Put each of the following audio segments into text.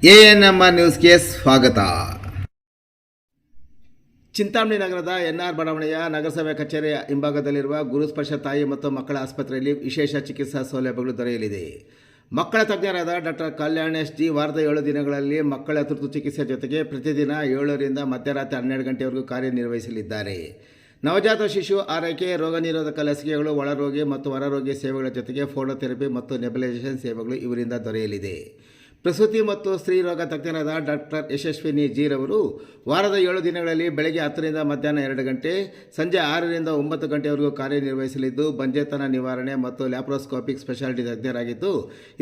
ANMR ನ್ಯೂಸ್ಗೆ ಸ್ವಾಗತ. ಚಿಂತಾಮಣಿ ನಗರದ ಎನ್ಆರ್ ಬಡಾವಣೆಯ ನಗರಸಭೆ ಕಚೇರಿಯ ಹಿಂಭಾಗದಲ್ಲಿರುವ ಗುರುಸ್ಪರ್ಶ ತಾಯಿ ಮತ್ತು ಮಕ್ಕಳ ಆಸ್ಪತ್ರೆಯಲ್ಲಿ ವಿಶೇಷ ಚಿಕಿತ್ಸಾ ಸೌಲಭ್ಯಗಳು ದೊರೆಯಲಿದೆ. ಮಕ್ಕಳ ತಜ್ಞರಾದ ಡಾಕ್ಟರ್ ಕಲ್ಯಾಣ್ ಎಸ್ ಜಿ ವಾರದ 7 ದಿನಗಳಲ್ಲಿ ಮಕ್ಕಳ ತುರ್ತು ಚಿಕಿತ್ಸೆ ಜೊತೆಗೆ ಪ್ರತಿದಿನ 7 ರಿಂದ ಮಧ್ಯರಾತ್ರಿ 12 ಗಂಟೆವರೆಗೂ ಕಾರ್ಯನಿರ್ವಹಿಸಲಿದ್ದಾರೆ. ನವಜಾತ ಶಿಶು ಆರೈಕೆ, ರೋಗ ನಿರೋಧಕ ಲಸಿಕೆಗಳು, ಒಳರೋಗಿ ಮತ್ತು ಹೊರರೋಗಿ ಸೇವೆಗಳ ಜೊತೆಗೆ ಫೋಟೋಥೆರಪಿ ಮತ್ತು ನೆಬುಲೈಸೇಷನ್ ಸೇವೆಗಳು ಇವರಿಂದ ದೊರೆಯಲಿದೆ. ಪ್ರಸೂತಿ ಮತ್ತು ಸ್ತ್ರೀ ರೋಗ ತಜ್ಞರಾದ ಡಾಕ್ಟರ್ ಯಶಸ್ವಿನಿ ಜಿ ರವರು ವಾರದ 7 ದಿನಗಳಲ್ಲಿ ಬೆಳಗ್ಗೆ 10 ರಿಂದ ಮಧ್ಯಾಹ್ನ 2 ಗಂಟೆ, ಸಂಜೆ 6 ರಿಂದ 9 ಗಂಟೆವರೆಗೂ ಕಾರ್ಯನಿರ್ವಹಿಸಲಿದ್ದು, ಬಂಜೆತನ ನಿವಾರಣೆ ಮತ್ತು ಲ್ಯಾಪ್ರೋಸ್ಕೋಪಿಕ್ ಸ್ಪೆಷಾಲಿಟಿ ತಜ್ಞರಾಗಿದ್ದು,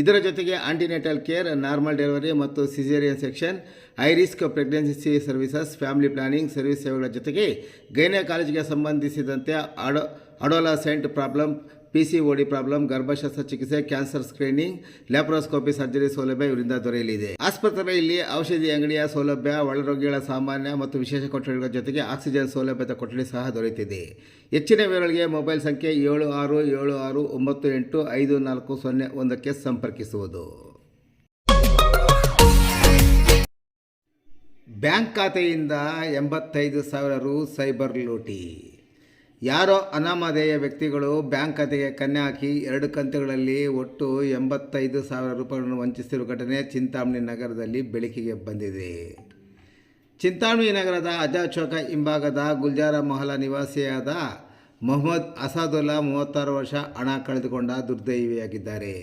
ಇದರ ಜೊತೆಗೆ ಆಂಟಿನೇಟಲ್ ಕೇರ್, ನಾರ್ಮಲ್ ಡೆಲಿವರಿ ಮತ್ತು caesarean section, high risk pregnancy services, family planning service ಸೇವೆಗಳ ಜೊತೆಗೆ ಗೈನಕಾಲಜಿಗೆ ಸಂಬಂಧಿಸಿದಂತೆ ಅಡೋಲಸೆಂಟ್ ಪ್ರಾಬ್ಲಮ್, PCOD ಪ್ರಾಬ್ಲಮ್, ಗರ್ಭಶಸ್ತ್ರ ಚಿಕಿತ್ಸೆ, ಕ್ಯಾನ್ಸರ್ ಸ್ಕ್ರೀನಿಂಗ್, ಲ್ಯಾಪ್ರೋಸ್ಕೋಪಿ ಸರ್ಜರಿ ಸೌಲಭ್ಯ ಇವರಿಂದ ದೊರೆಯಲಿದೆ. ಆಸ್ಪತ್ರೆಯಲ್ಲಿ ಔಷಧಿ ಅಂಗಡಿಯ ಸೌಲಭ್ಯ, ಒಳರೋಗಿಗಳ ಸಾಮಾನ್ಯ ಮತ್ತು ವಿಶೇಷ ಕೊಠಡಿಗಳ ಜೊತೆಗೆ ಆಕ್ಸಿಜನ್ ಸೌಲಭ್ಯದ ಕೊಠಡಿ ಸಹ ದೊರೆಯುತ್ತಿದೆ. ಹೆಚ್ಚಿನ ವಿವರಗಳಿಗೆ ಮೊಬೈಲ್ ಸಂಖ್ಯೆ 7676985401ಕ್ಕೆ ಸಂಪರ್ಕಿಸುವುದು. ಬ್ಯಾಂಕ್ ಖಾತೆಯಿಂದ 85,000 ರು ಸೈಬರ್ ಲೂಟಿ. ಯಾರೋ ಅನಾಮಧೇಯ ವ್ಯಕ್ತಿಗಳು ಬ್ಯಾಂಕ್ ಖಾತೆಗೆ ಕನ್ನೆ ಹಾಕಿ 2 ಕಂತುಗಳಲ್ಲಿ ಒಟ್ಟು 85,000 ರೂಪಾಯಿಗಳನ್ನು ವಂಚಿಸಿರುವ ಘಟನೆ ಚಿಂತಾಮಣಿ ನಗರದಲ್ಲಿ ಬೆಳಕಿಗೆ ಬಂದಿದೆ. ಚಿಂತಾಮಣಿ ನಗರದ ಆಜಾದ್ ಚೌಕ ಹಿಂಭಾಗದ ಗುಲ್ಜಾರ ಮೊಹಲ್ಲಾ ನಿವಾಸಿಯಾದ ಮೊಹಮ್ಮದ್ ಅಸಾದುಲ್ಲಾ 36 ವರ್ಷ ಹಣ ಕಳೆದುಕೊಂಡ ದುರ್ದೈವಿಯಾಗಿದ್ದಾರೆ.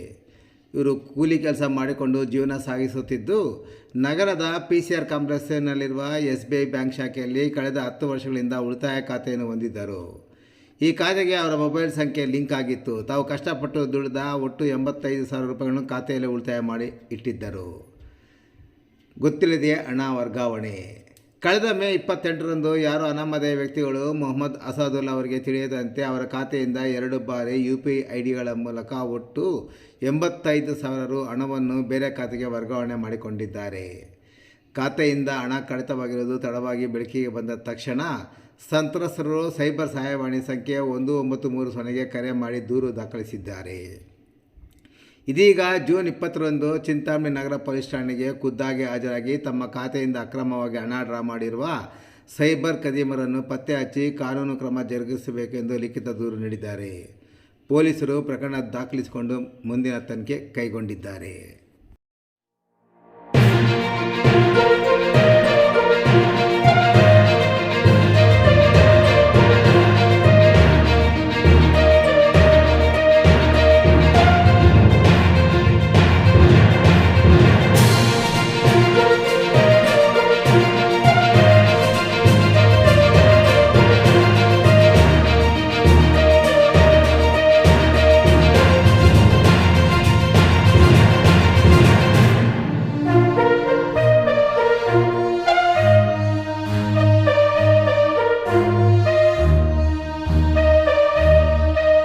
ಇವರು ಕೂಲಿ ಕೆಲಸ ಮಾಡಿಕೊಂಡು ಜೀವನ ಸಾಗಿಸುತ್ತಿದ್ದು, ನಗರದ PCR ಕಾಂಪ್ಲೆಕ್ಸ್ನಲ್ಲಿರುವ SBI ಬ್ಯಾಂಕ್ ಶಾಖೆಯಲ್ಲಿ ಕಳೆದ 10 ವರ್ಷಗಳಿಂದ ಉಳಿತಾಯ ಖಾತೆಯನ್ನು ಹೊಂದಿದ್ದರು. ಈ ಖಾತೆಗೆ ಅವರ ಮೊಬೈಲ್ ಸಂಖ್ಯೆ ಲಿಂಕ್ ಆಗಿತ್ತು. ತಾವು ಕಷ್ಟಪಟ್ಟು ದುಡಿದ ಒಟ್ಟು 85,000 ರೂಪಾಯಿಗಳನ್ನು ಖಾತೆಯಲ್ಲಿ ಉಳಿತಾಯ ಮಾಡಿ ಇಟ್ಟಿದ್ದರು. ಗೊತ್ತಿಲ್ಲದೆಯೇ ಹಣ ವರ್ಗಾವಣೆ. ಕಳೆದ ಮೇ 28ರಂದು ಯಾರೋ ಅನಾಮಧೇಯ ವ್ಯಕ್ತಿಗಳು ಮೊಹಮ್ಮದ್ ಅಸಾದುಲ್ಲಾ ಅವರಿಗೆ ತಿಳಿಯದಂತೆ ಅವರ ಖಾತೆಯಿಂದ 2 ಬಾರಿ UPI IDಗಳ ಮೂಲಕ ಒಟ್ಟು 85,000 ರು ಹಣವನ್ನು ಬೇರೆ ಖಾತೆಗೆ ವರ್ಗಾವಣೆ ಮಾಡಿಕೊಂಡಿದ್ದಾರೆ. ಖಾತೆಯಿಂದ ಹಣ ಕಡಿತವಾಗಿರುವುದು ತಡವಾಗಿ ಬೆಳಕಿಗೆ ಬಂದ ತಕ್ಷಣ ಸಂತ್ರಸ್ತರು ಸೈಬರ್ ಸಹಾಯವಾಣಿ ಸಂಖ್ಯೆ 1930ಗೆ ಕರೆ ಮಾಡಿ ದೂರು ದಾಖಲಿಸಿದ್ದಾರೆ. ಇದೀಗ ಜೂನ್ 20ರಂದು ಚಿಂತಾಮಣಿ ನಗರ ಪೊಲೀಸ್ ಠಾಣೆಗೆ ಖುದ್ದಾಗಿ ಹಾಜರಾಗಿ ತಮ್ಮ ಖಾತೆಯಿಂದ ಅಕ್ರಮವಾಗಿ ಹಣ ಡ್ರಾ ಮಾಡಿರುವ ಸೈಬರ್ ಖದೀಮರನ್ನು ಪತ್ತೆ ಹಚ್ಚಿ ಕಾನೂನು ಕ್ರಮ ಜರುಗಿಸಬೇಕೆಂದು ಲಿಖಿತ ದೂರು ನೀಡಿದ್ದಾರೆ. ಪೊಲೀಸರು ಪ್ರಕರಣ ದಾಖಲಿಸಿಕೊಂಡು ಮುಂದಿನ ತನಿಖೆ ಕೈಗೊಂಡಿದ್ದಾರೆ.